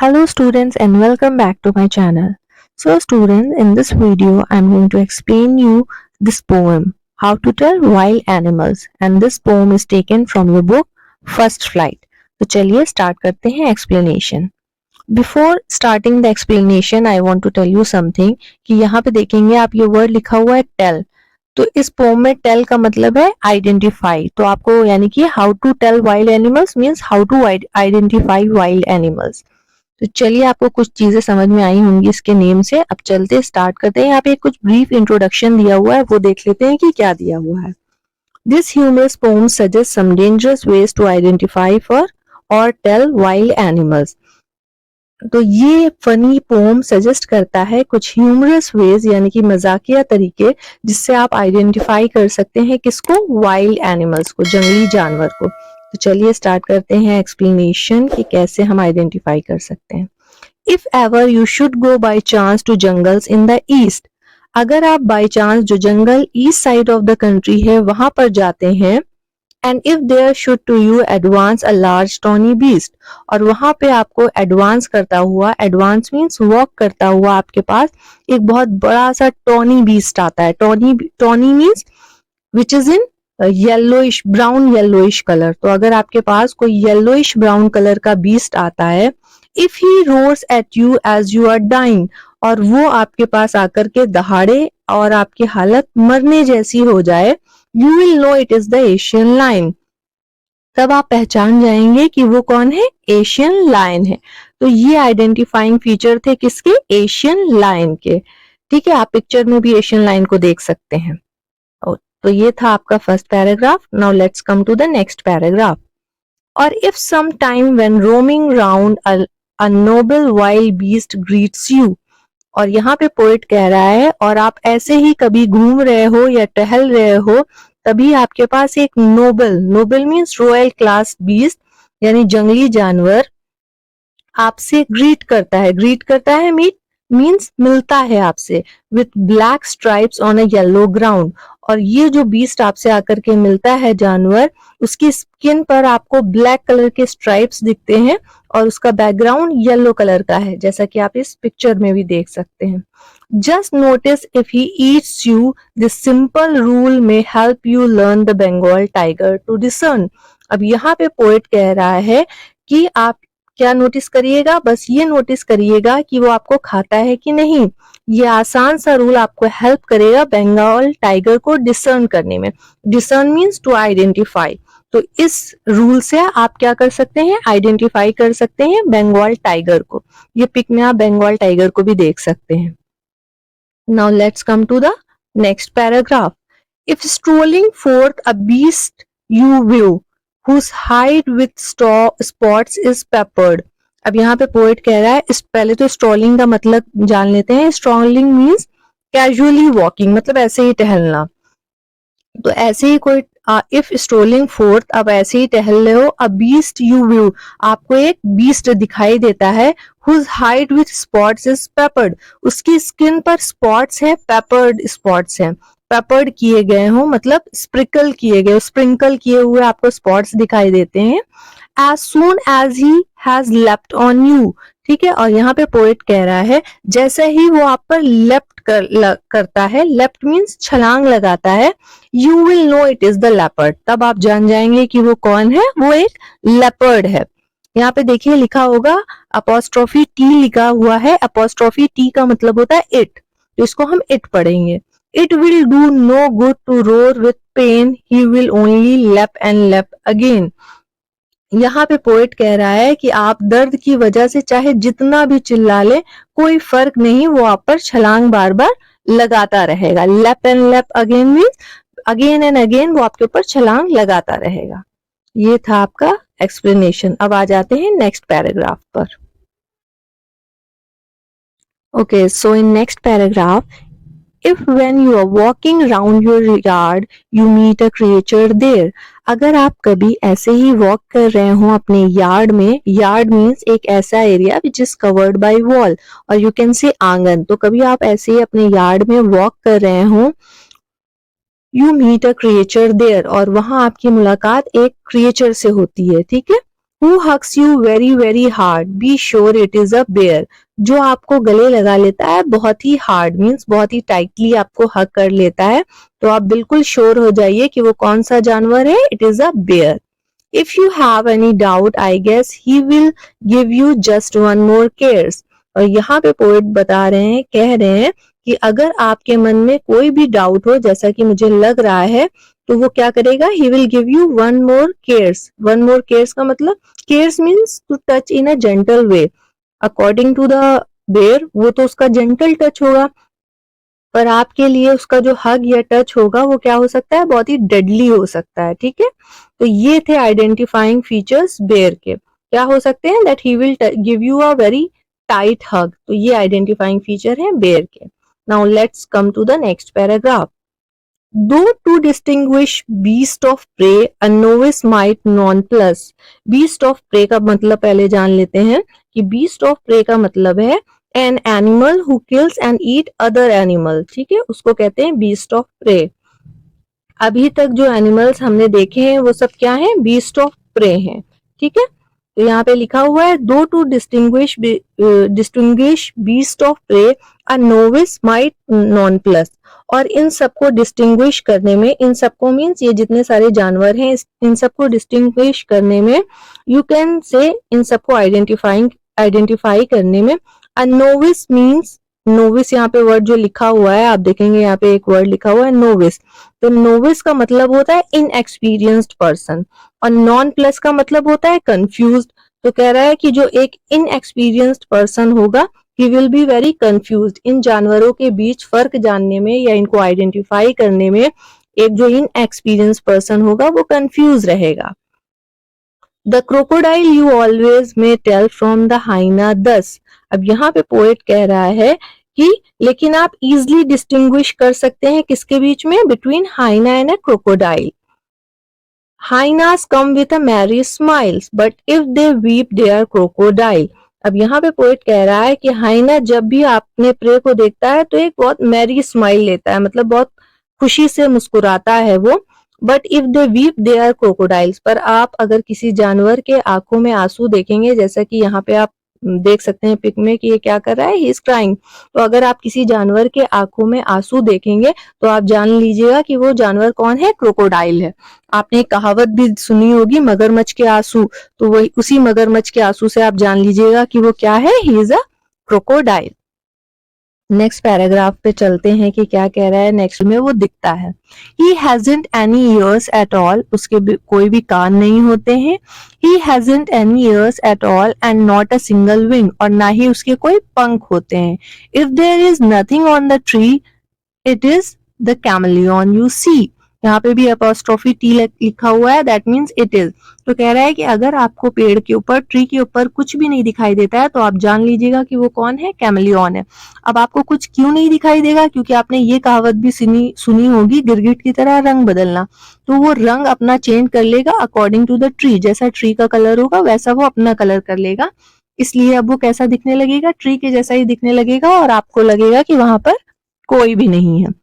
Hello students and welcome back to my channel. So students, in this video I am going to explain you this poem, How to Tell Wild Animals, and this poem is taken from your book First Flight. तो चलिए start करते हैं explanation. Before starting the explanation, I want to tell you something कि यहाँ पे देखेंगे आप ये word लिखा हुआ है tell. तो इस पोम में टेल का मतलब है आइडेंटिफाई. तो आपको यानी कि how to tell wild animals means how to identify wild animals. तो चलिए आपको कुछ चीजें समझ में आई होंगी इसके नेम से. अब चलते स्टार्ट करते हैं. यहाँ पे कुछ ब्रीफ इंट्रोडक्शन दिया हुआ है, वो देख लेते हैं कि क्या दिया हुआ है. This humorous poem suggest some dangerous ways to identify for और टेल वाइल्ड एनिमल्स. तो ये फनी पोम सजेस्ट करता है कुछ ह्यूमरस वेज यानी कि मजाकिया तरीके जिससे आप आइडेंटिफाई कर सकते हैं किसको, वाइल्ड एनिमल्स को, जंगली जानवर को. तो चलिए स्टार्ट करते हैं एक्सप्लेनेशन कि कैसे हम आइडेंटिफाई कर सकते हैं. If ever you should go by chance to jungles in the east, अगर आप बाय चांस जो जंगल east side of the country है वहां पर जाते हैं, and if there should to you advance a large tawny beast, और वहां पे आपको एडवांस करता हुआ, एडवांस मीन्स वॉक करता हुआ आपके पास एक बहुत बड़ा सा टॉनी बीस्ट आता है. Tawny means which is in yellowish brown yellowish colour. तो अगर आपके पास कोई येलोइश ब्राउन कलर का बीस्ट आता है, if he roars at you as you are dying, और वो आपके पास आकर के दहाड़े और आपकी हालत मरने जैसी हो जाए, you will know it is the Asian lion. तब आप पहचान जाएंगे कि वो कौन है, एशियन लायन है. तो ये आइडेंटिफाइंग फीचर थे किसके, एशियन लायन के. ठीक है, आप पिक्चर में भी एशियन लायन को देख सकते हैं. तो ये था आपका first paragraph. Now let's come to the next paragraph. और if some time when roaming round a noble wild beast greets you, और यहाँ पे पोएट कह रहा है और आप ऐसे ही कभी घूम रहे हो या टहल रहे हो, तभी आपके पास एक noble means royal class beast यानी जंगली जानवर आपसे ग्रीट करता है मीन्स मिलता है आपसे, with black stripes on a yellow ground. और ये जो बीस्ट आपसे आकर के मिलता है जानवर, उसकी स्किन पर आपको ब्लैक कलर के स्ट्राइप्स दिखते हैं और उसका बैकग्राउंड येलो कलर का है, जैसा कि आप इस पिक्चर में भी देख सकते हैं. Just notice if he eats you, this simple rule may help you learn the Bengal tiger to discern. अब यहाँ पे पोएट कह रहा है कि आप क्या नोटिस करिएगा, बस ये नोटिस करिएगा कि वो आपको खाता है कि नहीं. ये आसान सा रूल आपको हेल्प करेगा बंगाल टाइगर को डिसर्न करने में. Discern means to identify. तो इस रूल से आप क्या कर सकते हैं, आइडेंटिफाई कर सकते हैं बंगाल टाइगर को. ये पिक में आप बंगाल टाइगर को भी देख सकते हैं. Now let's come to the next paragraph. If strolling forth a beast you view whose hide with spots is peppered. अब यहाँ पे पोएट कह रहा है, इस पहले तो स्ट्रॉलिंग का मतलब जान लेते हैं. स्ट्रॉलिंग मीन्स कैजुअली वॉकिंग, मतलब ऐसे ही टहलना. तो ऐसे ही कोई इफ स्ट्रोलिंग फोर्थ, अब ऐसे ही टहल रहे हो, अ बीस्ट यू व्यू, आपको एक बीस्ट दिखाई देता है, whose hide with spots is peppered, उसकी स्किन पर स्पॉट्स है, पेपर्ड स्पॉट्स हैं, पेपर्ड किए गए हो मतलब स्प्रिंकल किए हुए आपको स्पॉट्स दिखाई देते हैं. As soon as he has left on you. ठीक है, और यहाँ पे पोएट कह रहा है जैसे ही वो आप पर लेफ्ट करता है, लेफ्ट मीन्स छलांग लगाता है, you will know it is the leopard, तब आप जान जाएंगे कि वो कौन है, वो एक लेपर्ड है. यहाँ पे देखिए लिखा होगा अपोस्ट्रोफी टी लिखा हुआ है. अपोस्ट्रोफी टी का मतलब होता है इट, तो इसको हम इट पढ़ेंगे. It will do no good to roar with pain, he will only lap and lap again. यहाँ पे पोएट कह रहा है कि आप दर्द की वजह से चाहे जितना भी चिल्ला ले, कोई फर्क नहीं, वो आप पर छलांग बार बार लगाता रहेगा. Lap and lap again means again and again वो आपके ऊपर छलांग लगाता रहेगा. ये था आपका एक्सप्लेनेशन. अब आ जाते हैं नेक्स्ट पैराग्राफ पर. Okay, so in next paragraph, if when you are walking round your yard you meet a creature there, अगर आप कभी ऐसे ही वॉक कर रहे हो अपने यार्ड में, यार्ड मीन्स एक ऐसा area which is covered by wall, और यू कैन से आंगन. तो कभी आप ऐसे ही अपने यार्ड में वॉक कर रहे हो, you meet a creature there, और वहां आपकी मुलाकात एक क्रिएचर से होती है. ठीक है, Who hugs you very very hard? Be sure it is a bear. जो आपको गले लगा लेता है बहुत ही हार्ड मीन्स बहुत ही टाइटली आपको हग कर लेता है, तो आप बिल्कुल श्योर हो जाइए कि वो कौन सा जानवर है. It is a bear. If you have any doubt, I guess he will give you just one more cares. और यहाँ पे पोएट बता रहे हैं, कह रहे हैं कि अगर आपके मन में कोई भी डाउट हो, जैसा कि मुझे लग रहा है, तो वो क्या करेगा? He will give you one more cares. One more cares का मतलब cares means to touch in a gentle way. According to the bear, वो तो उसका gentle touch होगा, पर आपके लिए उसका जो हग या टच होगा वो क्या हो सकता है? बहुत ही डेडली हो सकता है. ठीक है, तो ये थे आइडेंटिफाइंग फीचर्स बेयर के. क्या हो सकते हैं? That he will give you a very tight hug. तो ये आइडेंटिफाइंग फीचर है बेयर के. Now let's come to the next paragraph. Though to distinguish beast of prey, a novice might nonplus. Beast of prey का मतलब पहले जान लेते हैं कि beast of prey का मतलब है an animal who kills and eat other animal. ठीक है, उसको कहते हैं beast of prey. अभी तक जो एनिमल्स हमने देखे हैं वो सब क्या हैं? बीस्ट ऑफ प्रे हैं. ठीक है, तो यहाँ पे लिखा हुआ है दो to distinguish beast of prey a novice might nonplus. और इन सबको डिस्टिंग्विश करने में, इन सबको मीन्स ये जितने सारे जानवर हैं, इन सबको डिस्टिंग्विश करने में, यू कैन से इन सबको आइडेंटिफाई करने में, अ नोविस मीन्स, नोविस यहाँ पे वर्ड जो लिखा हुआ है आप देखेंगे, यहाँ पे एक वर्ड लिखा हुआ है नोविस. तो नोविस का मतलब होता है इनएक्सपीरियंस्ड पर्सन, और नॉन प्लस का मतलब होता है कंफ्यूज्ड. तो कह रहा है कि जो एक इनएक्सपीरियंस्ड पर्सन होगा, he will be very confused. इन जानवरों के बीच फर्क जानने में या इनको आइडेंटिफाई करने में एक जो इनएक्सपीरियंस पर्सन होगा वो कंफ्यूज रहेगा. The crocodile you always may tell from the hyena thus. अब यहाँ पे पोएट कह रहा है कि लेकिन आप इजिली डिस्टिंग्विश कर सकते हैं किसके बीच में? Between hyena and a crocodile. Hyenas come with a merry smiles, but if they weep they are crocodile. अब यहाँ पे पोएट कह रहा है कि हाइना जब भी अपने प्रे को देखता है तो एक बहुत मैरी स्माइल लेता है, मतलब बहुत खुशी से मुस्कुराता है वो. But if they weep they are crocodiles. पर आप अगर किसी जानवर के आंखों में आंसू देखेंगे, जैसा कि यहाँ पे आप देख सकते हैं पिक में कि ये क्या कर रहा है? He is crying. तो अगर आप किसी जानवर के आंखों में आंसू देखेंगे तो आप जान लीजिएगा कि वो जानवर कौन है? क्रोकोडाइल है. आपने एक कहावत भी सुनी होगी, मगरमच्छ के आंसू. तो वही उसी मगरमच्छ के आंसू से आप जान लीजिएगा कि वो क्या है? He is a crocodile. Next paragraph पे चलते हैं कि क्या कह रहा है. नेक्स्ट में वो दिखता है. He hasn't any ears at all. उसके कोई भी कान नहीं होते हैं. He hasn't any ears at all and not a single wing. और ना ही उसके कोई पंख होते हैं. If there is nothing on the tree, it is the chameleon you see. यहाँ पे भी अपॉस्ट्रोफी टी लिखा हुआ है, दैट मीन्स इट इज. तो कह रहा है कि अगर आपको पेड़ के ऊपर, ट्री के ऊपर कुछ भी नहीं दिखाई देता है तो आप जान लीजिएगा कि वो कौन है? कैमलियन है. अब आपको कुछ क्यों नहीं दिखाई देगा? क्योंकि आपने ये कहावत भी सुनी होगी, गिरगिट की तरह रंग बदलना. तो वो रंग अपना चेंज कर लेगा अकॉर्डिंग टू द ट्री. जैसा ट्री का कलर होगा वैसा वो अपना कलर कर लेगा. इसलिए अब वो कैसा दिखने लगेगा? ट्री के जैसा ही दिखने लगेगा और आपको लगेगा कि वहां पर कोई भी नहीं है.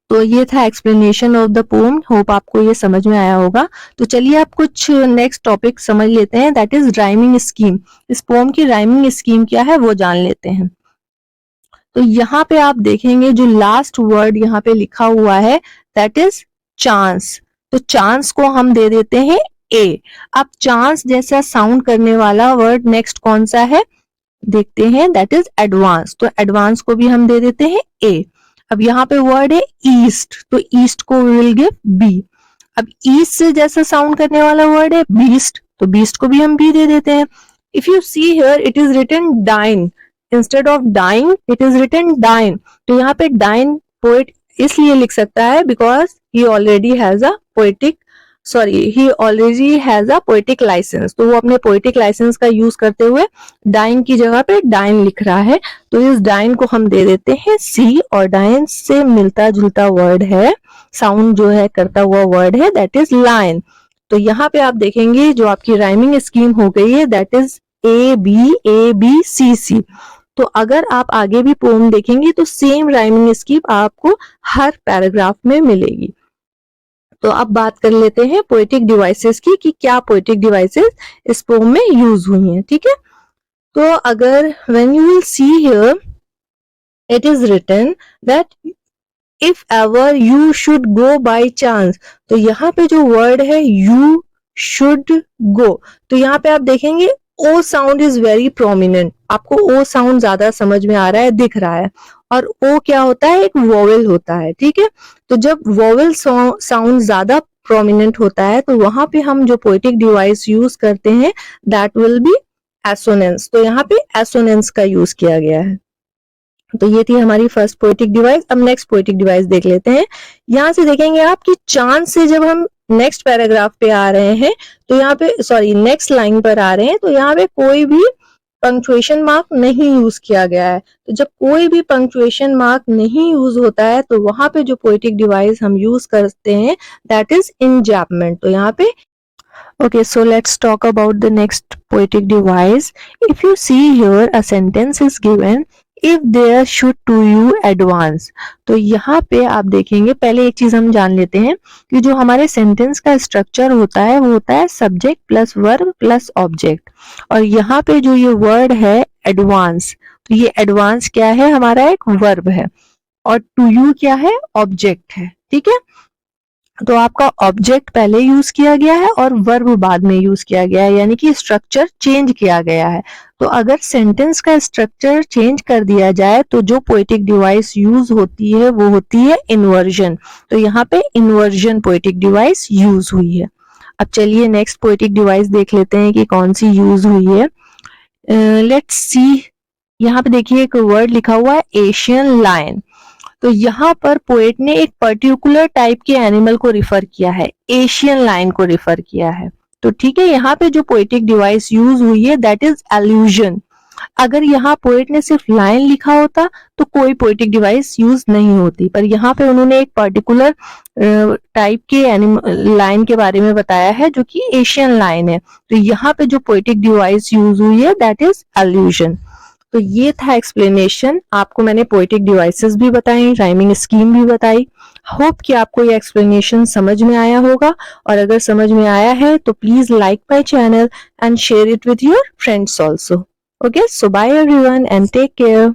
तो ये था explanation of the pome. Hope आपको ये समझ में आया होगा. तो चलिए आप कुछ नेक्स्ट टॉपिक समझ लेते हैं, दैट इज राइमिंग स्कीम. इस पोम की राइमिंग स्कीम क्या है वो जान लेते हैं. तो यहाँ पे आप देखेंगे जो लास्ट वर्ड यहाँ पे लिखा हुआ है दैट इज चांस. तो चांस को हम दे देते हैं ए. अब चांस जैसा साउंड करने वाला वर्ड नेक्स्ट कौन सा है देखते हैं, दैट इज एडवांस. तो एडवांस को भी हम दे देते हैं ए. अब यहाँ पे वर्ड है ईस्ट, तो ईस्ट को विल गिव बी. अब ईस्ट से जैसा साउंड करने वाला वर्ड है बीस्ट, तो बीस्ट को भी हम बी दे देते हैं. If you see here it is written dine instead of dying, it is written dine. तो यहाँ पे डाइन पोएट इसलिए लिख सकता है because he already has a poetic licence. तो वो अपने पोएटिक लाइसेंस का यूज करते हुए डाइन की जगह पे डाइन लिख रहा है. तो इस डाइन को हम दे देते हैं सी. और डाइन से मिलता जुलता वर्ड है, साउंड जो है करता हुआ वर्ड है, दैट इज लाइन. तो यहाँ पे आप देखेंगे जो आपकी राइमिंग स्कीम हो गई है that is A B C C. तो अगर आप आगे भी पोम देखेंगे तो सेम राइमिंग स्कीम आपको हर पैराग्राफ में मिलेगी. तो अब बात कर लेते हैं पोएटिक डिवाइसेस की कि क्या पोएटिक डिवाइसेस इस पोम में यूज हुई हैं, ठीक है। तो अगर when you will see here it is written that if ever you should go by chance, तो यहाँ पे जो वर्ड है यू शुड गो, तो यहाँ पे आप देखेंगे ओ साउंड इज वेरी प्रोमिनेंट, आपको ओ साउंड ज्यादा समझ में आ रहा है, दिख रहा है। और ओ क्या होता है, एक वोवेल होता है, ठीक है। तो जब वोवेल साउंड ज्यादा प्रोमिनेंट होता है तो वहां पे हम जो पोएटिक डिवाइस यूज करते हैं दैट विल बी एसोनेंस, तो यहाँ पे एसोनेंस का यूज किया गया है। तो ये थी हमारी फर्स्ट पोएटिक डिवाइस। अब नेक्स्ट पोएटिक डिवाइस देख लेते हैं। यहां से देखेंगे आप कि चांद से जब हम नेक्स्ट पैराग्राफ पे आ रहे हैं तो यहाँ पे नेक्स्ट लाइन पर आ रहे हैं, तो यहाँ पे कोई भी पंक्चुएशन मार्क नहीं यूज किया गया है। तो जब कोई भी पंक्चुएशन मार्क नहीं यूज होता है तो वहां पे जो पोएटिक डिवाइस हम यूज करते हैं दैट इज इंजैपमेंट। तो यहाँ पे okay, so let's talk about the next poetic device. If you see here a sentence is given if there should to you advance, तो यहाँ पे आप देखेंगे, पहले एक चीज हम जान लेते हैं कि जो हमारे सेंटेंस का स्ट्रक्चर होता है वो होता है subject plus verb plus object. और यहाँ पे जो ये वर्ड है एडवांस, तो ये एडवांस क्या है, हमारा एक वर्ब है, और टू यू क्या है, ऑब्जेक्ट है, ठीक है। तो आपका ऑब्जेक्ट पहले यूज किया गया है और वर्ब बाद में यूज किया गया है, यानी कि स्ट्रक्चर चेंज किया गया है। तो अगर सेंटेंस का स्ट्रक्चर चेंज कर दिया जाए तो जो पोएटिक डिवाइस यूज होती है वो होती है इन्वर्जन। तो यहाँ पे इन्वर्जन पोएटिक डिवाइस यूज हुई है। अब चलिए नेक्स्ट पोएटिक डिवाइस देख लेते हैं कि कौन सी यूज हुई है। लेट्स सी, यहाँ पे देखिए एक वर्ड लिखा हुआ है एशियन लायन। तो यहाँ पर पोएट ने एक पर्टिकुलर टाइप के एनिमल को रिफर किया है, एशियन लायन को रिफर किया है। तो ठीक है, यहाँ पे जो पोएटिक डिवाइस यूज हुई है दैट इज एल्यूजन। अगर यहाँ पोएट ने सिर्फ लायन लिखा होता तो कोई पोएटिक डिवाइस यूज नहीं होती, पर यहाँ पे उन्होंने एक पर्टिकुलर टाइप के एनिमल लायन के बारे में बताया है जो कि एशियन लायन है। तो यहाँ पे जो पोएटिक डिवाइस यूज हुई है दैट इज एल्यूजन। तो ये था एक्सप्लेनेशन। आपको मैंने पोएटिक डिवाइसेस भी बताई, राइमिंग स्कीम भी बताई। होप कि आपको ये एक्सप्लेनेशन समझ में आया होगा, और अगर समझ में आया है तो please like my channel and share it with your friends also. Okay, so bye everyone and take care.